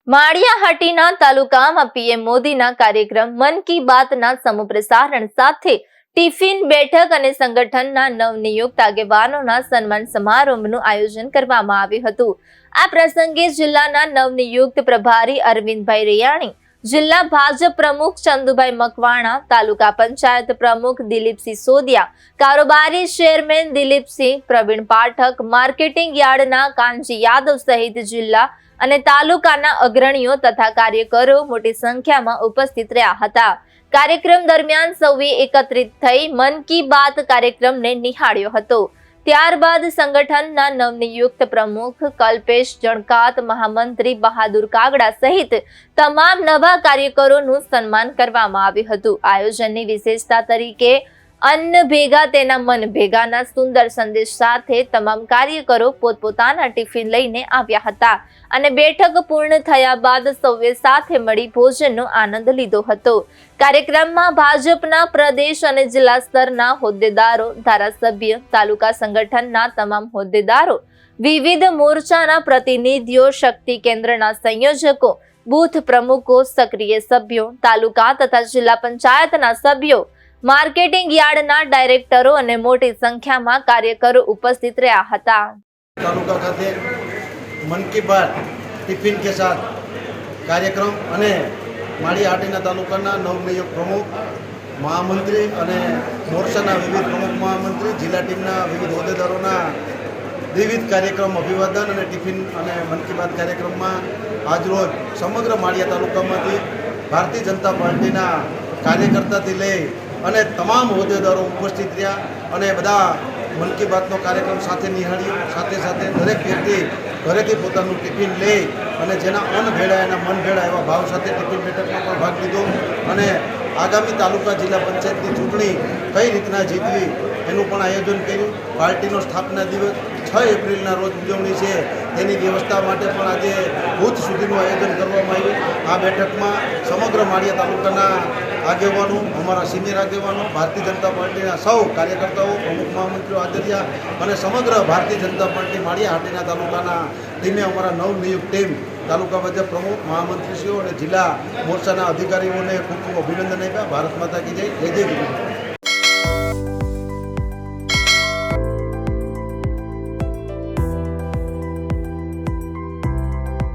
માળિયાહાટીના તાલુકામાં પીએમ મોદીના કાર્યક્રમ મન કી બાતના સમૂહ પ્રસારણ સાથે ટિફિન બેઠક અને સંગઠનના નવનિયુક્ત આગેવાનોના સન્માન સમારોહનું આયોજન કરવામાં આવ્યું હતું। આ પ્રસંગે જિલ્લાના નવનિયુક્ત પ્રભારી અરવિંદભાઈ રૈયાણી, જિલ્લા ભાજપ પ્રમુખ ચંદુભાઈ મકવાણા, તાલુકા પંચાયત પ્રમુખ દિલીપસિંહ સોદિયા, કારોબારી ચેરમેન દિલીપસિંહ, પ્રવીણ પાઠક, માર્કેટિંગ યાર્ડના કાનજી યાદવ સહિત જિલ્લા અને તાલુકાના અગ્રણીઓ તથા કાર્યકરો મોટી સંખ્યામાં ઉપસ્થિત રહ્યા હતા। કાર્યક્રમ દરમિયાન સૌએ એકત્રિત થઈ મન કી બાત કાર્યક્રમને નિહાળ્યો હતો। ત્યારબાદ સંગઠનના નવનિયુક્ત પ્રમુખ કલ્પેશ જણકાત, મહામંત્રી બહાદુર કાગડા સહિત તમામ નવા કાર્યકરોનું સન્માન કરવામાં આવ્યું હતું। આયોજનની વિશેષતા તરીકે અન્ન ભેગા તેના મન ભેગાના સુંદર સંદેશ સાથે તમામ કાર્યકરો પોતપોતાના ટિફિન લઈને આવ્યા હતા અને બેઠક પૂર્ણ થયા બાદ સૌએ સાથે મળી ભોજનનો આનંદ લીધો હતો। કાર્યક્રમમાં ભાજપના પ્રદેશ અને જિલ્લા સ્તરના હોદ્દેદારો, ધારાસભ્ય, તાલુકા સંગઠનના તમામ હોદ્દેદારો, વિવિધ મોરચાના પ્રતિનિધિઓ, શક્તિ કેન્દ્રના સંયોજકો, બૂથ પ્રમુખો, સક્રિય સભ્યો, તાલુકા તથા જિલ્લા પંચાયતના સભ્યો, मार्केटिंग यार्ड ना डायरेक्टरो અને મોટી સંખ્યામાં કાર્યકરો ઉપસ્થિત રહ્યા હતા। तालुका खाते मन की बात टिफिन के साथ कार्यक्रम અને માળિયાહાટીના તાલુકાના નવનિયુક્ત પ્રમુખ, મહામંત્રી અને મોરચાના વિવિધ પ્રમુખ મહામંત્રી, જિલ્લા ટીમના વિવિધ હોદ્દેદારોના વિવિધ કાર્યક્રમ, અભિવાદન અને ટિફિન અને મન કી બાત કાર્યક્રમમાં આજરોજ સમગ્ર માળિયા તાલુકામાંથી ભારતીય જનતા પાર્ટીના કાર્યકર્તાથી લઈ અને તમામ હોદ્દેદારો ઉપસ્થિત રહ્યા અને બધા મન કી બાતનો કાર્યક્રમ સાથે નિહાળ્યો। સાથે સાથે દરેક વ્યક્તિ ઘરેથી પોતાનું ટિફિન લઈ અને જેના અન્ન ભેળા એના મન ભેળા એવા ભાવ સાથે ટિફિન બેઠકમાં પણ ભાગ લીધો અને આગામી તાલુકા જિલ્લા પંચાયતની ચૂંટણી કઈ રીતના જીતવી એનું પણ આયોજન કર્યું। પાર્ટીનો સ્થાપના દિવસ 6 એપ્રિલના રોજ ઉજવણી છે તેની વ્યવસ્થા માટે પણ આજે બૂથ સુધીનું આયોજન કરવામાં આવ્યું। આ બેઠકમાં સમગ્ર માળિયા તાલુકાના આગેવાનો, અમારા સિનિયર આગેવાનો, ભારતીય જનતા પાર્ટીના સૌ કાર્યકર્તાઓ, પ્રમુખ મહામંત્રીઓ હાજર રહ્યા અને સમગ્ર ભારતીય જનતા પાર્ટી માળિયાહાટીના તાલુકાના ટીમે અમારા નવનિયુક્ત ટીમ, તાલુકા ભાજપ પ્રમુખ, મહામંત્રીશ્રીઓ અને જિલ્લા મોરચાના અધિકારીઓને ખૂબ ખૂબ અભિનંદન આપ્યા। ભારત માતા કી જય, જય જય ગિરિરાજ।